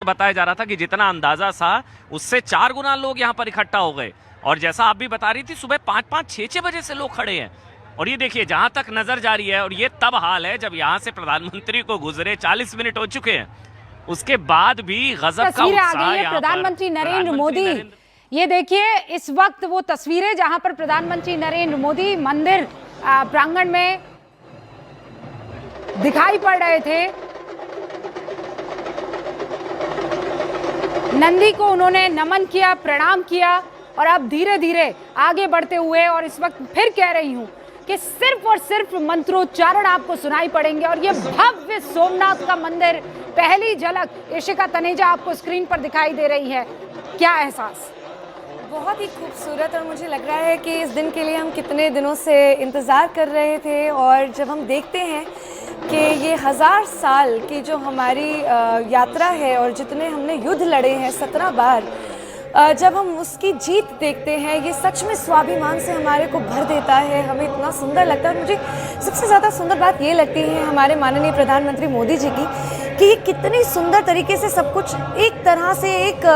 बताया जा रहा था कि जितना अंदाजा था उससे 4 गुना लोग यहाँ पर इकट्ठा हो गए। और जैसा आप भी बता रही थी, सुबह 5-5, 6-6 बजे से लोग खड़े हैं। और ये देखिए, जहां तक नजर जा रही है, और ये तब हाल है जब यहाँ से प्रधानमंत्री को गुजरे 40 मिनट हो चुके हैं, उसके बाद भी गजब का उत्साह यहाँ पर। प्रधानमंत्री नरेंद्र मोदी, ये देखिए इस वक्त वो तस्वीरें जहां पर प्रधानमंत्री नरेंद्र मोदी मंदिर प्रांगण में दिखाई पड़ रहे थे। नंदी को उन्होंने नमन किया, प्रणाम किया और अब धीरे धीरे आगे बढ़ते हुए, और इस वक्त फिर कह रही हूं कि सिर्फ और सिर्फ मंत्रोच्चारण आपको सुनाई पड़ेंगे। और ये भव्य सोमनाथ का मंदिर, पहली झलक इशिका तनेजा आपको स्क्रीन पर दिखाई दे रही है। क्या एहसास? बहुत ही खूबसूरत, और मुझे लग रहा है कि इस दिन के लिए हम कितने दिनों से इंतज़ार कर रहे थे। और जब हम देखते हैं कि ये 1000 साल की जो हमारी यात्रा है और जितने हमने युद्ध लड़े हैं 17 बार, जब हम उसकी जीत देखते हैं, ये सच में स्वाभिमान से हमारे को भर देता है। हमें इतना सुंदर लगता है। मुझे सबसे ज़्यादा सुंदर बात ये लगती है हमारे माननीय प्रधानमंत्री मोदी जी की, कि ये कितनी सुंदर तरीके से सब कुछ एक तरह से एक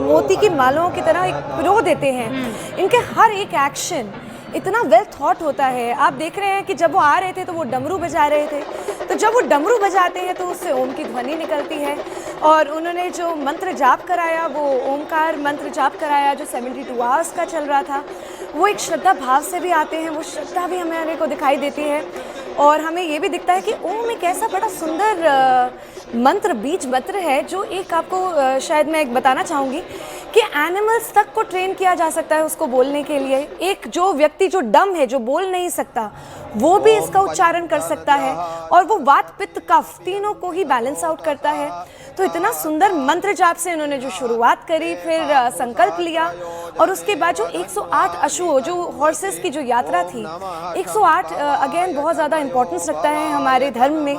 मोती की मालाओं की तरह एक पिरो देते हैं। इनके हर एक एक्शन इतना वेल थॉट होता है। आप देख रहे हैं कि जब वो आ रहे थे तो वो डमरू बजा रहे थे, तो जब वो डमरू बजाते हैं तो उससे ओम की ध्वनि निकलती है। और उन्होंने जो मंत्र जाप कराया, वो ओमकार मंत्र जाप कराया जो 72 आवर्स का चल रहा था, वो एक श्रद्धा भाव से भी आते हैं। वो श्रद्धा भी हमारे को दिखाई देती है। और हमें ये भी दिखता है कि ओम एक ऐसा बड़ा सुंदर मंत्र, बीज मंत्र है, जो एक आपको शायद मैं एक बताना चाहूँगी कि एनिमल्स तक को ट्रेन किया जा सकता है उसको बोलने के लिए। एक जो व्यक्ति जो डम है, जो बोल नहीं सकता, वो भी इसका उच्चारण कर सकता है। और वो वात पित्त कफ तीनों को ही बैलेंस आउट करता है। तो इतना सुंदर मंत्र जाप से इन्होंने जो शुरुआत करी, फिर संकल्प लिया, और उसके बाद जो 108 अश्व, जो हॉर्सेस की जो यात्रा थी, 108 अगेन बहुत ज़्यादा इम्पोर्टेंस रखता है हमारे धर्म में।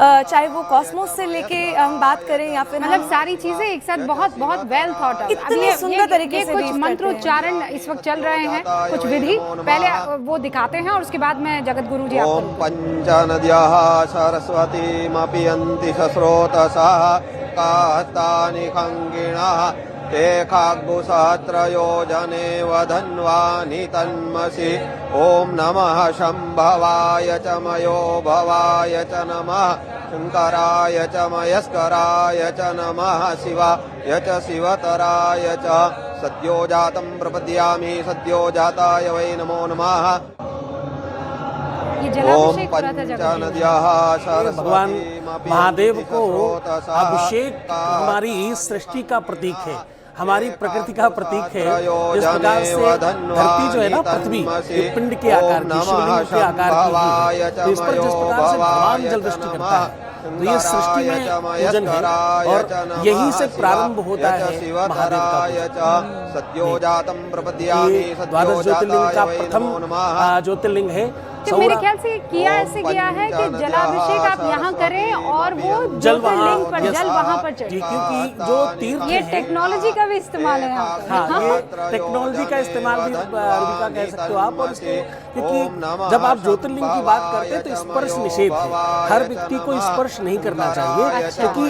चाहे वो कॉस्मोस से लेके हम बात करें या फिर मतलब सारी चीजें एक साथ बहुत बहुत वेल थॉट है। इतने सुंदर तरीके से कुछ मंत्रोच्चारण इस वक्त चल रहे हैं, कुछ विधि पहले वो दिखाते हैं और उसके बाद में जगत गुरु जी आपको। ओम पंचनद्याः सरस्वतीमपियन्ति सस्रोतसः कातानि खङ्गिणः ते खाग्गुसहस्रयोजने वधन्वानि तन्मसि। ओम नमः शंभवाय च मयो भवाय च नमः शंकराय च मयस्कराय च नमः शिवाय च शिवतराय च सद्यो जातं प्रपद्यामि सद्यो जाताय वै नमो नमः। ओम पंचनद्याः भगवान महादेव को अभिषेक हमारी सृष्टि का प्रतीक है, हमारी प्रकृति का प्रतीक है। जिस प्रकार से धरती जो है ना, पृथ्वी पिंड के आकार की, शिवलिंग के आकार की है, तो इस पर जिस प्रकार से भगवान जल वृष्टि करता है, तो ये सृष्टि में पूजन है और यही से प्रारंभ होता है महादेव का। ये द्वादश ज्योतिर्लिंग का प्रथम ज्योतिर्लिंग है। तो मेरे ख्याल से किया ऐसे गया है कि जलाभिषेक आप यहाँ करें और वो ज्योतिर्लिंग पर जल वहाँ पर चढ़े, क्योंकि जो तीर्थ ये टेक्नोलॉजी का भी इस्तेमाल है। हाँ, ये टेक्नोलॉजी का इस्तेमाल भी रूपिका कह सकते हो आप। और इसको क्योंकि जब आप ज्योतिर्लिंग की बात करते हैं तो स्पर्श निषेध है, हर व्यक्ति को स्पर्श नहीं करना चाहिए, क्योंकि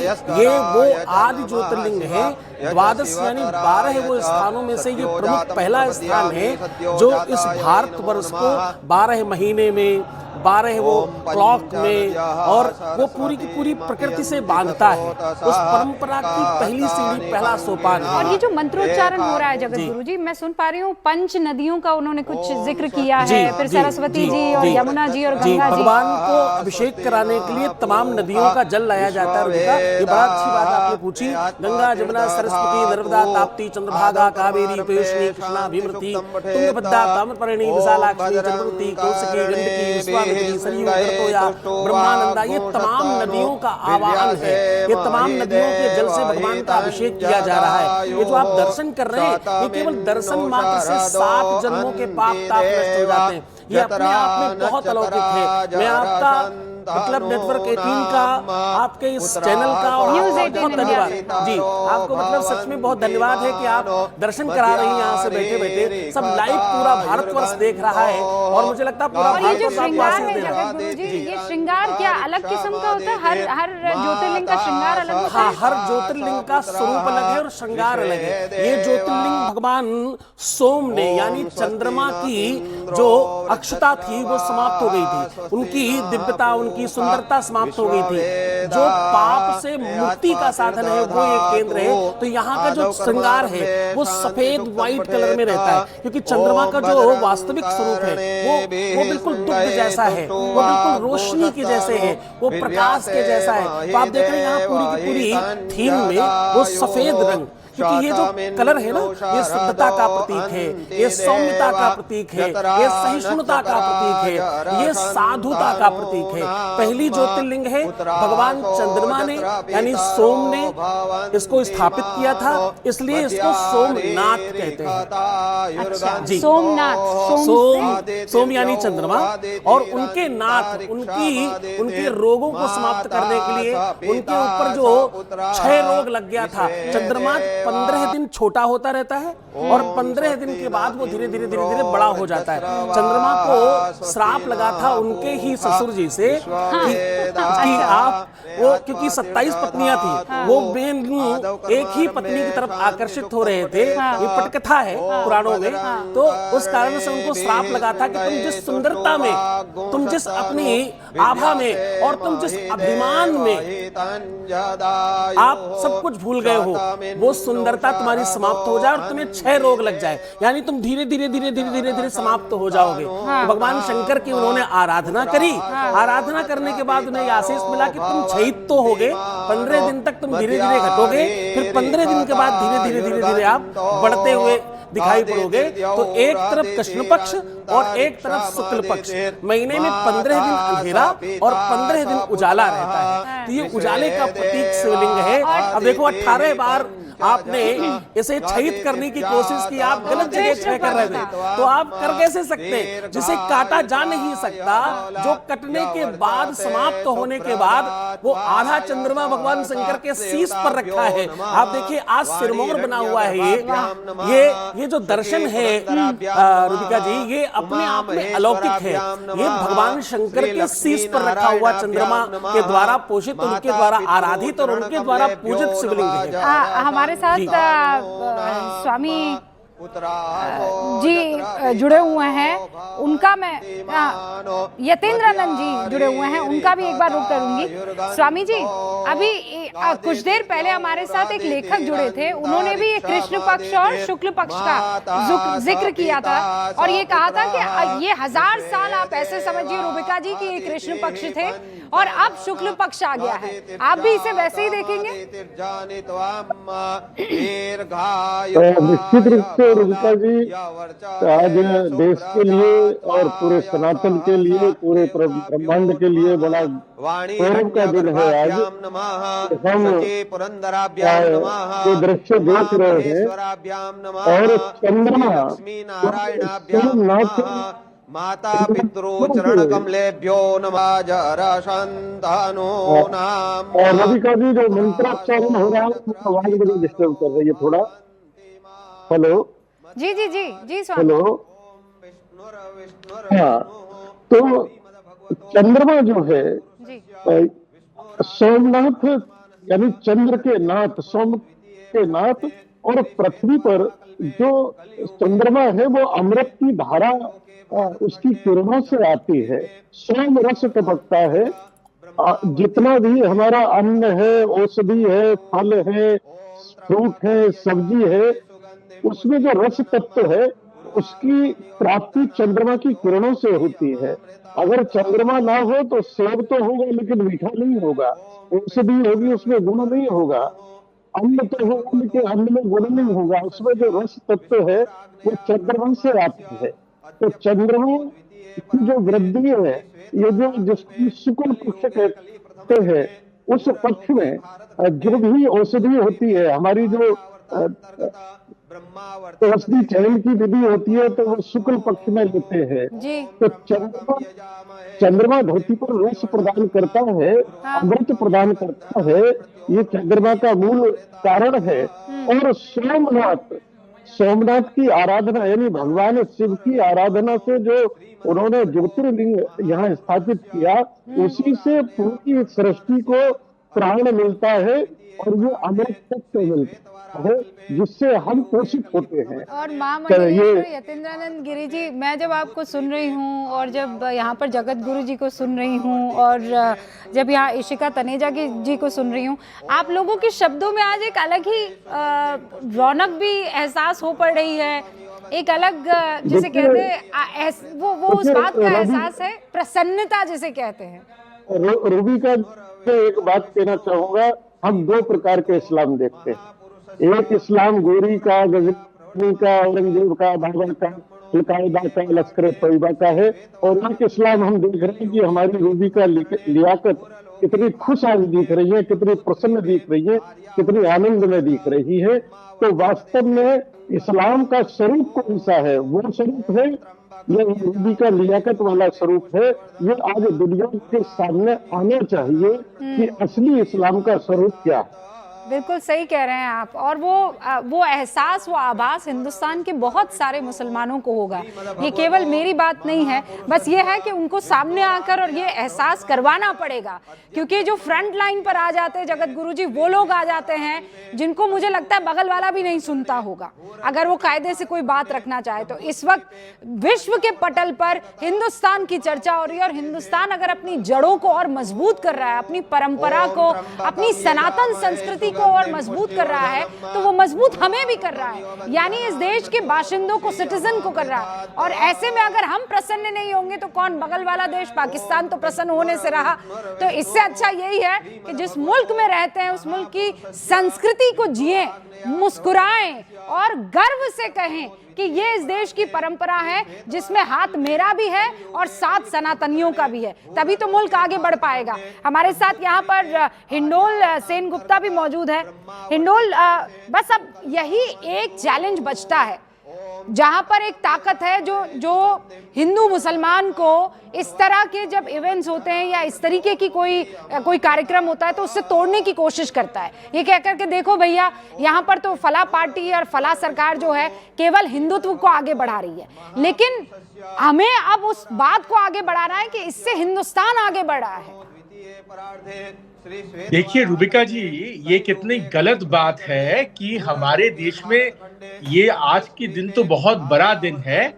ये वो आदि ज्योतिर्लिंग है। द्वादश यानी 12 वो स्थानों में से ये प्रमुख पहला स्थान है जो इस भारतवर्ष को 12 महीने में, 12 वो क्लॉक में, और वो पूरी की पूरी प्रकृति से बांधता है। उस परंपरा की पहली सीढ़ी, पहला सोपान है। और ये जो मंत्रोच्चारण हो रहा है जगत गुरु जी, मैं सुन पा रही हूँ 5 नदियों का उन्होंने कुछ जिक्र किया है, फिर सरस्वती जी और यमुना जी और गंगा जी। भगवान को अभिषेक कराने के लिए तमाम नदियों का जल लाया जाता है। ये बड़ा अच्छी बात आपने पूछी। गंगा, जमुना, सरस्वती, नर्मदा, ताप्ती, चंद्रभागा, कावेरी, पयोष्णी, कृष्णा, भीमवती, तुंगभद्रा, ताम्रपर्णी, विशालाक्षी, चंद्रवती, कौशिकी, गंडकी, सरयू, करतोया, ब्रह्मानंदा, ये तमाम नदियों का आवाहन है। ये तमाम नदियों के जल से भगवान का अभिषेक किया जा रहा है। ये जो आप दर्शन कर रहे हैं, ये केवल दर्शन मात्र से 7 जन्मों के पाप ताप नष्ट हो जाते हैं। ये अपने आप में बहुत अलौकिक है। मैं आपका मतलब नेटवर्क 18 का, आपके इस चैनल का, और न्यूज़ आपका 18 बहुत धन्यवाद जी। आपको मतलब सच में बहुत धन्यवाद है कि आप दर्शन करा रही हैं यहाँ से बैठे बैठे। सब लाइव पूरा भारतवर्ष देख रहा है और मुझे लगता है पूरा और ये जो भारतवर्ष आपको श्रृंगार आशीष है दे रहा है। जगत गुरु जी, ये श्रृंगार क्या अलग किस्म का होता है? हर ज्योतिर्लिंग का श्रृंगार अलग होता हाँ, है? हर ज्योतिर्लिंग का स्वरूप अलग है और श्रृंगार अलग है। ये ज्योतिर्लिंग भगवान सोम ने यानी चंद्रमा की जो अक्षता थी वो समाप्त हो गई थी, उनकी दिव्यता, उनकी सुंदरता समाप्त हो गई थी। जो पाप से मुक्ति का साधन है वो एक केंद्र है। तो यहाँ का जो श्रृंगार है वो सफेद व्हाइट कलर में रहता है, क्योंकि चंद्रमा का जो वास्तविक स्वरूप है वो बिल्कुल दुग्ध जैसा है, वो बिल्कुल रोशनी के जैसे है, वो प्रकाश के जैसा है। तो आप देख रहे हैं यहाँ पूरी की पूरी थीम में वो सफेद रंग, क्योंकि ये जो कलर है ना, ये शुद्धता का प्रतीक है, ये सौम्यता का प्रतीक है, ये सहिष्णुता का प्रतीक है, ये साधुता का प्रतीक है। पहली ज्योतिर्लिंग है, भगवान चंद्रमा ने यानी सोम ने इसको स्थापित किया था, इसलिए इसको सोमनाथ कहते हैं। अच्छा, जी। सोमनाथ, सोम यानी चंद्रमा, और उनके नाथ, उनके रोगों को समाप्त करने के लिए, उनके ऊपर जो 6 रोग लग गया था। चंद्रमा 15 दिन छोटा होता रहता है और 15 दिन के बाद वो धीरे धीरे बड़ा हो जाता है। चंद्रमा को श्राप लगा था उनके ही ससुर जी से कि आप वो, क्योंकि 27 पत्नियां थी, वो एक ही पत्नी की तरफ आकर्षित हो रहे थे। ये पटकथा है पुराणों में। तो उस कारण से उनको श्राप लगा था कि तुम जिस सुंदरता में, तुम जिस अपनी आभा में और तुम जिस अभिमान में आप सब कुछ भूल गए हो, वो सुंदरता तुम्हारी समाप्त हो जाए और तुम्हें 6 रोग लग जाए, यानी तुम धीरे धीरे समाप्त हो जाओगे। तो भगवान शंकर की उन्होंने आराधना करी। आराधना करने के बाद उन्हें आशीष मिला कि तुम शहीद तो हो गए, 15 दिन तक तुम धीरे धीरे घटोगे, फिर 15 दिन के बाद धीरे धीरे आप बढ़ते हुए दिखाई पड़ोगे। तो एक तरफ कृष्ण पक्ष और एक तरफ शुक्ल पक्ष, महीने में 15 दिन अंधेरा और 15 दिन उजाला रहता है। तो ये उजाले का प्रतीक शिवलिंग है। अब देखो 18 बार आपने इसे छहित करने की कोशिश की, आप गलत जगह छह कर रहे थे, तो आप कर कैसे सकते? जिसे काटा जा नहीं सकता, जो कटने के बाद, समाप्त होने के बाद वो आधा चंद्रमा भगवान शंकर के शीश पर रखा है। आप देखिए आज सिरमौर बना हुआ है। ये जो दर्शन है रुबिका जी, ये अपने आप में अलौकिक है। ये भगवान शंकर के शीश पर रखा हुआ चंद्रमा के द्वारा पोषित, उनके द्वारा आराधित और उनके द्वारा पूजित शिवलिंग है। हमारे साथ स्वामी जी जुड़े हुए हैं, उनका मैं यतेंद्रानंद जी जुड़े हुए हैं, उनका भी एक बार रुक करूंगी। स्वामी जी, अभी कुछ देर पहले हमारे साथ एक लेखक जुड़े थे, उन्होंने भी कृष्ण पक्ष और शुक्ल पक्ष का जिक्र किया था और ये कहा था कि ये 1000 साल आप ऐसे समझिए रुबिका जी कि ये कृष्ण पक्ष थे और अब शुक्ल पक्ष आ गया है। आप भी इसे वैसे ही देखेंगे? निश्चित रूप से रुबिका जी, आज देश के लिए और पूरे सनातन के लिए, पूरे ब्रह्मांड के लिए बड़ा गौरव का दिन है। आज हम जो दृश्य देख रहे हैं और चंद्रमा सोमनाथ माता पितरो चरण कमलेभ्यो नमः जराशांतानो नाम। और रुबिका जी जो मंत्रोच्चारण हो रहा है, आवाज मुझे डिस्टर्ब कर रही है थोड़ा। हेलो जी जी जी जी स्वामी। हेलो, हाँ, तो चंद्रमा जो है सोमनाथ यानी चंद्र के नाथ, सोम के नाथ, और पृथ्वी पर जो चंद्रमा है वो अमृत की धारा उसकी किरणों से आती है। सोम रस टपकता है। जितना भी हमारा अन्न है, औषधि है, फल है, फ्रूट है, सब्जी है, उसमें जो रस तत्व है उसकी प्राप्ति चंद्रमा की किरणों से होती है। अगर चंद्रमा ना हो तो सेब तो होगा लेकिन मीठा नहीं होगा, औषधि होगी उसमें गुण नहीं होगा, अन्न तो होगा लेकिन अन्न में गुण नहीं होगा। उसमें जो रस तत्व है वो चंद्रमा से आती है। तो चंद्रमा की जो वृद्धि है, ये जो जिसको शुक्ल पक्ष कहते हैं, उस पक्ष में जो भी औषधि होती है, हमारी जो रोशनी चयन की विधि होती है तो वो शुक्ल पक्ष में लेते हैं। जी। तो चंद्रमा धरती पर रस प्रदान करता है, हाँ। अमृत प्रदान करता है, ये चंद्रमा का मूल कारण है। और सोमनाथ की आराधना यानी भगवान शिव की आराधना से जो उन्होंने ज्योतिर्लिंग यहाँ स्थापित किया, उसी से पूरी सृष्टि को प्राण मिलता है और ये अमृत तत्व मिलता है जिससे हम पोषित होते हैं। और महामंडलेश्वर यतीन्द्रानंद गिरी जी, मैं जब आपको सुन रही हूँ और जब यहाँ पर जगत गुरु जी को सुन रही हूँ और जब यहाँ इशिका तनेजा जी को सुन रही हूँ, आप लोगों के शब्दों में आज एक अलग ही रौनक भी एहसास हो पड़ रही है, एक अलग जिसे कहते हैं वो उस बात का एहसास है, प्रसन्नता जिसे कहते हैं। रूबी का एक बात कहना चाहूंगा, हम दो प्रकार के इस्लाम देखते हैं। एक इस्लाम गोरी का, गजनी का, औरंगजेब का, बाबा का, अलकायदा का, लश्कर तैयबा का है। और एक इस्लाम हम देख रहे हैं कि हमारी रूबी का लियाकत कितनी खुश आज दिख रही है, कितनी प्रसन्न दिख रही है, कितनी आनंद में दिख रही है। तो वास्तव में इस्लाम का स्वरूप कौन सा है? वो स्वरूप है, ये रूबी का लियाकत वाला स्वरूप है। ये आज दुनिया के सामने आना चाहिए कि असली इस्लाम का स्वरूप क्या है। बिल्कुल सही कह रहे हैं आप। और वो एहसास, वो आभास हिंदुस्तान के बहुत सारे मुसलमानों को होगा। ये केवल मेरी बात नहीं है, बस ये है कि उनको सामने आकर और ये एहसास करवाना पड़ेगा, क्योंकि जो फ्रंट लाइन पर आ जाते हैं जगत गुरु जी, वो लोग आ जाते हैं जिनको मुझे लगता है बगल वाला भी नहीं सुनता होगा अगर वो कायदे से कोई बात रखना चाहे। तो इस वक्त विश्व के पटल पर हिंदुस्तान की चर्चा हो रही है और हिंदुस्तान अगर अपनी जड़ों को और मजबूत कर रहा है, अपनी परंपरा को, अपनी सनातन संस्कृति और मजबूत कर रहा है, तो वो मजबूत हमें भी कर रहा है, यानी इस देश के बाशिंदों को, सिटीजन को कर रहा है। और ऐसे में अगर हम प्रसन्न नहीं होंगे तो कौन? बगल वाला देश पाकिस्तान तो प्रसन्न होने से रहा। तो इससे अच्छा यही है कि जिस मुल्क में रहते हैं उस मुल्क की संस्कृति को जिए, मुस्कुराएं और गर्व से कहें कि ये इस देश की परंपरा है जिसमें हाथ मेरा भी है और साथ सनातनियों का भी है, तभी तो मुल्क आगे बढ़ पाएगा। हमारे साथ यहाँ पर हिंडोल सेन गुप्ता भी मौजूद है। हिंडोल, बस अब यही एक चैलेंज बचता है जहां पर एक ताकत है जो हिंदू मुसलमान को इस तरह के जब इवेंट्स होते हैं या इस तरीके की कोई कार्यक्रम होता है तो उससे तोड़ने की कोशिश करता है, ये कह करके देखो भैया यहाँ पर तो फला पार्टी और फला सरकार जो है केवल हिंदुत्व को आगे बढ़ा रही है। लेकिन हमें अब उस बात को आगे बढ़ाना है कि इससे हिंदुस्तान आगे बढ़ रहा है। देखिए रूबिका जी, ये कितनी गलत बात है कि हमारे देश में ये आज के दिन तो बहुत बड़ा दिन है,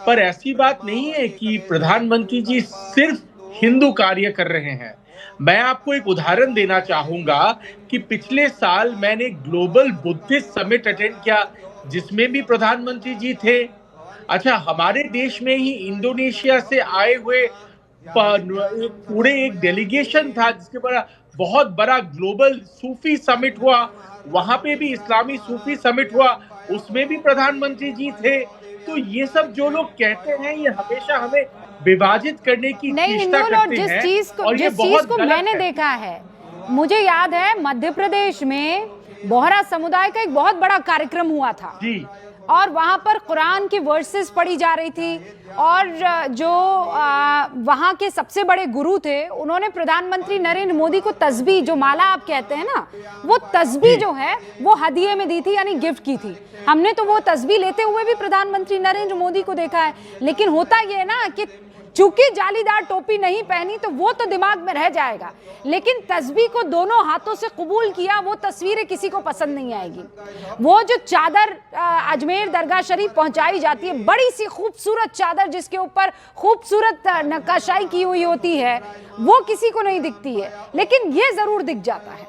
पर ऐसी बात नहीं है कि प्रधानमंत्री जी सिर्फ हिंदू कार्य कर रहे हैं। मैं आपको एक उदाहरण देना चाहूंगा कि पिछले साल मैंने ग्लोबल बुद्धिस्ट समिट अटेंड किया जिसमें भी प्रधानमंत्री जी थे। अच्छा, हमारे देश में ही इंडोनेशिया से आए हुए पूरे एक डेलीगेशन था जिसके पर बहुत बड़ा ग्लोबल सूफी समिट हुआ, वहां पे भी इस्लामी सूफी समिट हुआ, उसमें भी प्रधानमंत्री जी थे। तो ये सब जो लोग कहते हैं ये हमेशा हमें विभाजित करने की चेष्टा करते हैं। जिस चीज को मैंने देखा है, मुझे याद है मध्य प्रदेश में बोहरा समुदाय का एक बहुत बड़ा कार्यक्रम हुआ था जी, और वहां पर कुरान की वर्सेस पढ़ी जा रही थी और जो वहां के सबसे बड़े गुरु थे उन्होंने प्रधानमंत्री नरेंद्र मोदी को तस्बीह, जो माला आप कहते हैं ना, वो तस्बीह जो है वो हदिये में दी थी, यानी गिफ्ट की थी। हमने तो वो तस्बीह लेते हुए भी प्रधानमंत्री नरेंद्र मोदी को देखा है। लेकिन होता ये है ना कि चूंकि जालीदार टोपी नहीं पहनी तो वो तो दिमाग में रह जाएगा, लेकिन तस्बीह को दोनों हाथों से कबूल किया, वो तस्वीरें किसी को पसंद नहीं आएगी। वो जो चादर अजमेर दरगाह शरीफ पहुंचाई जाती है, बड़ी सी खूबसूरत चादर जिसके ऊपर खूबसूरत नक्काशाई की हुई होती है, वो किसी को नहीं दिखती है, लेकिन ये जरूर दिख जाता है।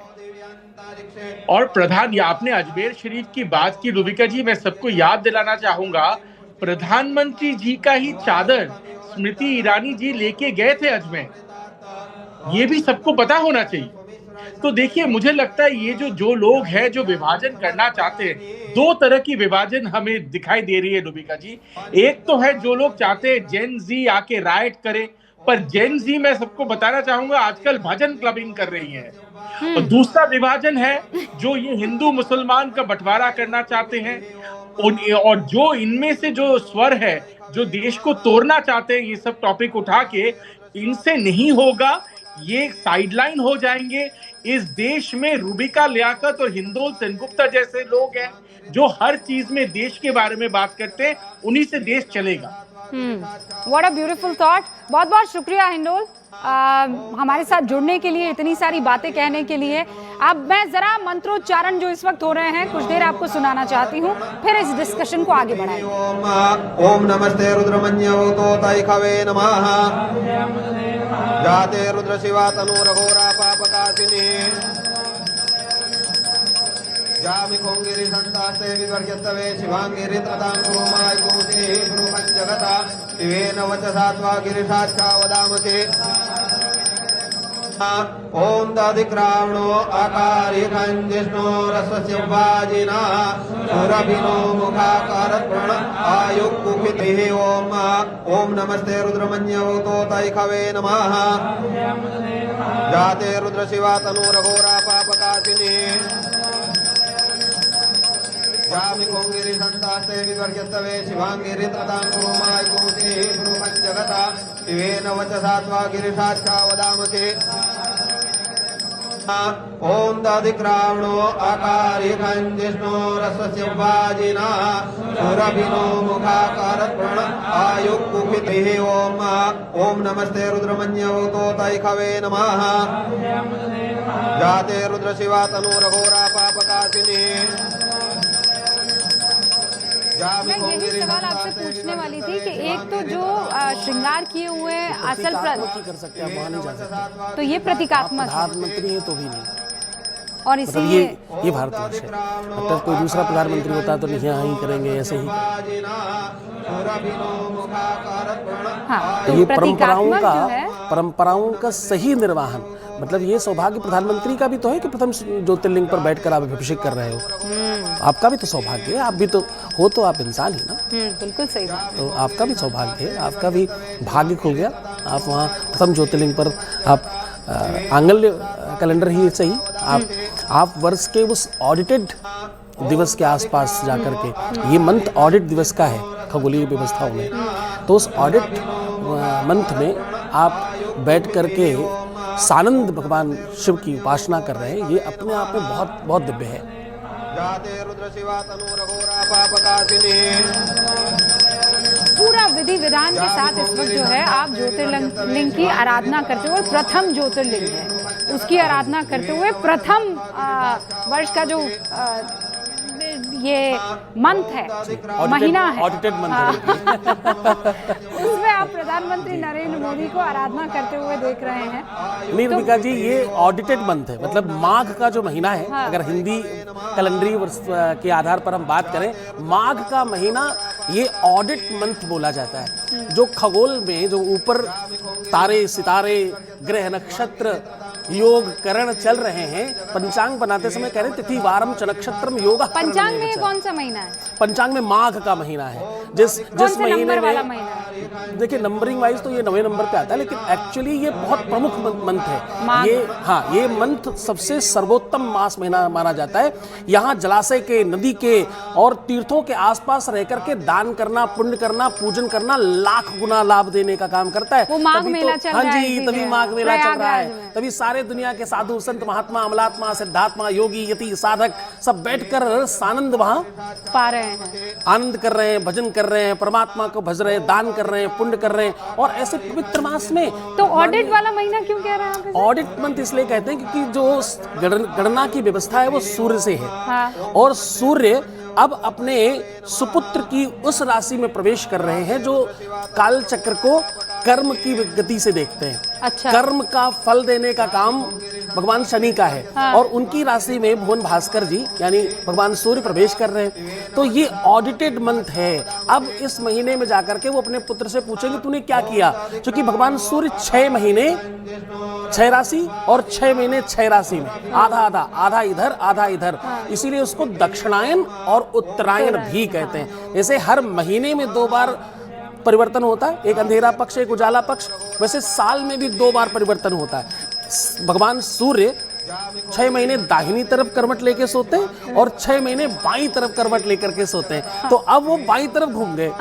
और प्रधान, आपने अजमेर शरीफ की बात की रूबिका जी, मैं सबको याद दिलाना चाहूंगा प्रधानमंत्री जी का ही चादर स्मृति ईरानी जी लेके गए थे अजमेर, ये भी सबको पता होना चाहिए। तो देखिए, मुझे लगता है ये जो लोग हैं जो विभाजन करना चाहते हैं, दो तरह की विभाजन हमें दिखाई दे रही है रूबिका जी। एक तो है जो लोग चाहते हैं जेन जी आके राइट करे, पर जेन जी मैं सबको बताना चाहूंगा आजकल भजन क्लबिंग कर रही है। और दूसरा विभाजन है जो ये हिंदू मुसलमान का बंटवारा करना चाहते हैं, और जो इनमें से जो स्वर है जो देश को तोड़ना चाहते हैं, ये सब टॉपिक उठा के, इनसे नहीं होगा, ये साइडलाइन हो जाएंगे। इस देश में रूबिका लियाकत और हिंदोल सेनगुप्ता जैसे लोग हैं जो हर चीज में देश के बारे में बात करते हैं, उन्हीं से देश चलेगा। What a beautiful thought. बहुत बहुत शुक्रिया हिंडोल हमारे साथ जुड़ने के लिए, इतनी सारी बातें कहने के लिए। अब मैं जरा मंत्रोच्चारण जो इस वक्त हो रहे हैं कुछ देर आपको सुनाना चाहती हूँ, फिर इस डिस्कशन को आगे बढ़ाएं। ओम नमस्ते रुद्रमन्यवतोतै खवे नमः। जाते रुद्र शिवा तनुरघोरा पापकासिनी। जामि कोंगिरि संतास्ते विवर्ग्यस्तवे शिवांगिरि त्रतां कुरुमाय कुमुते ब्रूमं जगता शिवेन वचसा त्वा गिरिशाच्छा वदामके। ओम दधिक्रावणो आकारिकं जिष्णो रसस्य वाजिना सुरभिनो मुखाकारत् प्रण आयुक्कुखितिः। ओम नमस्ते रुद्रमन्यवतोतै खवे नमः। जाते रुद्र शिवा तनुरघोरा पापकासिनी। जामि कोंगिरि संतास्ते विवर्ग्यस्तवे शिवांगिरि त्रतां कुरुमाय कुमुते ब्रूमं जगता शिवेन वचसा त्वा गिरिशाच्छा वदामके। ओम दधिक्रावणो आकारिकं जिष्णो रसस्य वाजिना सुरभिनो मुखाकारत् प्रण आयुक्कुखितिः। ओम नमस्ते रुद्रमन्यवतोतै खवे नमः। जाते रुद्र शिवा तनुरघोरा पापकासिनी। मैं यही सवाल आपसे पूछने वाली थी कि एक तो जो श्रृंगार किए हुए असल कर सकते हैं, वहां नहीं जा सकते, तो ये प्रतीकात्मक है प्रधानमंत्री है तो भी नहीं। और मतलब इसीलिए ये भारतवर्ष है। मतलब कोई दूसरा प्रधानमंत्री होता तो यहाँ ही करेंगे, ऐसे ही। हाँ, तो ये प्रतीकात्मक जो है परंपराओं का सही निर्वहन, मतलब ये सौभाग्य प्रधानमंत्री का भी तो है कि प्रथम ज्योतिर्लिंग पर बैठकर आप अभिषेक कर रहे हो। आपका भी तो सौभाग्य है, आप भी तो हो, तो आप इंसान ही ना। बिल्कुल सही बात। तो आपका भी सौभाग्य है, आपका भी भाग्य खुल गया। आप वहाँ प्रथम ज्योतिर्लिंग पर आप आंगल्य कैलेंडर ही सही, आप वर्ष के उस ऑडिटेड दिवस के आसपास जाकर के, ये मंथ ऑडिट दिवस का है खगोलीय व्यवस्थाओं में, तो उस ऑडिट मंथ में आप बैठ करके सानंद भगवान शिव की उपासना कर रहे हैं, ये अपने आप में बहुत बहुत दिव्य है। जाते रुद्र शिवा तनुरघोरा पापकासिनी। पूरा विधि विधान के साथ इस वक्त जो है आप ज्योतिर्लिंग की आराधना करते हुए, प्रथम ज्योतिर्लिंग है उसकी आराधना करते हुए, प्रथम वर्ष का जो ये मंथ है, महीना है, ऑडिटेड मंथ है। उसमें आप प्रधानमंत्री नरेंद्र मोदी को आराधना करते हुए देख रहे हैं। नहीं रूबिका जी, ये ऑडिटेड मंथ है, मतलब माघ का जो महीना है, हाँ। अगर हिंदी कैलेंडरी वर्ष के आधार पर हम बात करें, माघ का महीना ये ऑडिट मंथ बोला जाता है। जो खगोल में जो ऊपर तारे सितारे ग्रह नक्षत्र योग करण चल रहे हैं, पंचांग बनाते समय कह रहे तिथि वारम च नक्षत्रम योग। पंचांग में कौन सा महीना है? पंचांग में माघ का महीना है। जिस महीने वाला में महीना है? देखिए नंबरिंग वाइज तो ये 9वें नंबर पे आता है, लेकिन एक्चुअली ये बहुत प्रमुख मंथ है ये। हाँ, ये मंथ सबसे सर्वोत्तम मास महीना माना जाता है। यहाँ जलाशय के, नदी के और तीर्थों के आसपास रह करके दान करना, पुण्य करना, पूजन करना लाख गुना लाभ देने का काम करता है। वो माघ मेला चल रहा है। हाँ जी, तभी माघ मेला चल रहा है, तभी सारे दुनिया के साधु संत महात्मा अमलात्मा सिद्धात्मा योगी यति साधक सब बैठकर सानंद वहां पा रहे हैं, आनंद कर रहे हैं, भजन कर रहे हैं, परमात्मा को भज रहे हैं, दान कर रहे हैं, पुण्य कर रहे हैं। और ऐसे पवित्र मास में तो ऑडिट वाला महीना क्यों कह रहे हैं आप? ऑडिट मंथ इसलिए कहते हैं क्योंकि जो गणना की व्यवस्था है वो सूर्य से है। हाँ। और सूर्य अब अपने सुपुत्र की उस राशि में प्रवेश कर रहे हैं जो काल चक्र को कर्म की गति से देखते हैं। अच्छा। कर्म का फल देने का काम भगवान शनि का है। हाँ। और उनकी राशि में भुवन भास्कर जी यानी भगवान सूर्य प्रवेश कर रहे हैं। तो ये ऑडिटेड मंथ है। अब इस महीने में जाकर के वो अपने पुत्र से पूछेंगे तूने क्या किया, क्योंकि भगवान सूर्य 6 महीने 6 राशि और 6 महीने 6 राशि में आधा आधा, आधा इधर आधा इधर, इसीलिए उसको दक्षिणायन और उत्तरायण भी कहते हैं। जैसे हर महीने में 2 बार परिवर्तन होता है, एक अंधेरा पक्ष एक उजाला पक्ष। वैसे साल में भी 2 बार परिवर्तन होता है। भगवान सूर्य 6 महीने दाहिनी तरफ करवट लेके सोते हैं और 6 महीने बाईं तरफ करवट लेकर के सोते हैं। तो अब वो बाईं तरफ घूम गए।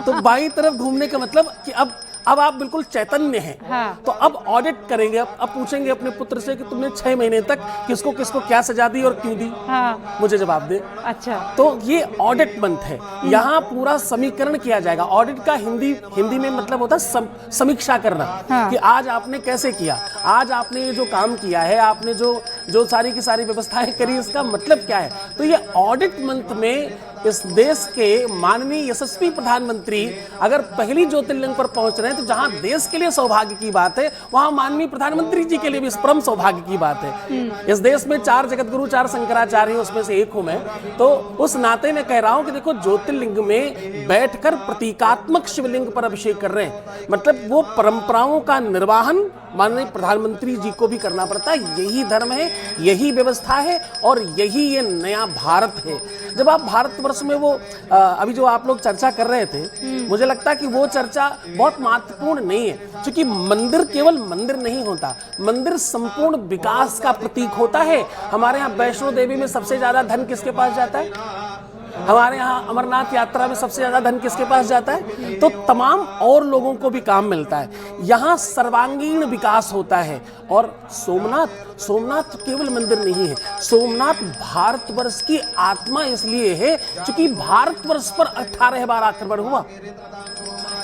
तो बाईं तरफ घूमने का मतलब कि अब आप बिल्कुल चैतन्य हैं। हाँ। तो अब ऑडिट करेंगे, अब पूछेंगे अपने पुत्र से कि तुमने 6 महीने तक किसको किसको क्या सजा दी और क्यों दी। हाँ। मुझे जवाब दे। अच्छा, तो ये ऑडिट मंथ है, यहाँ पूरा समीकरण किया जाएगा। ऑडिट का हिंदी में मतलब होता है समीक्षा करना। हाँ। कि आज आपने कैसे किया, आज आपने ये जो काम किया है, आपने जो सारी की सारी व्यवस्थाएं करी, इसका मतलब क्या है। तो ये ऑडिट मंथ में इस देश के माननीय यशस्वी प्रधानमंत्री अगर पहली ज्योतिर्लिंग पर पहुंच रहे हैं, तो जहां देश के लिए सौभाग्य की बात है, वहां माननीय प्रधानमंत्री जी के लिए भी परम सौभाग्य की बात है। इस देश में 4 जगतगुरु 4 शंकराचार्य, उसमें से एक हूं मैं। तो उस नाते मैं कह रहा हूं कि देखो, ज्योतिर्लिंग में बैठकर प्रतीकात्मक शिवलिंग पर अभिषेक कर रहे हैं, मतलब वो परंपराओं का निर्वाहन माननीय प्रधानमंत्री जी को भी करना पड़ता है। यही धर्म है, यही व्यवस्था है और यही ये नया भारत है। जब आप भारतवर्ष में वो अभी जो आप लोग चर्चा कर रहे थे, मुझे लगता है कि वो चर्चा बहुत महत्वपूर्ण नहीं है, क्योंकि मंदिर केवल मंदिर नहीं होता, मंदिर संपूर्ण विकास का प्रतीक होता है। हमारे यहाँ वैष्णो देवी में सबसे ज्यादा धन किसके पास जाता है? हमारे यहाँ अमरनाथ यात्रा में सबसे ज्यादा धन किसके पास जाता है? तो तमाम और लोगों को भी काम मिलता है। यहाँ सर्वांगीण विकास होता है। और सोमनाथ केवल मंदिर नहीं है, सोमनाथ भारतवर्ष की आत्मा इसलिए है क्योंकि भारतवर्ष पर 18 बार आक्रमण हुआ।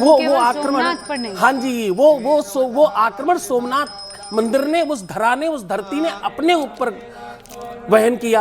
वो आक्रमण, हाँ जी, वो आक्रमण सोमनाथ मंदिर ने, उस धरा ने, उस धरती ने अपने ऊपर वहन किया।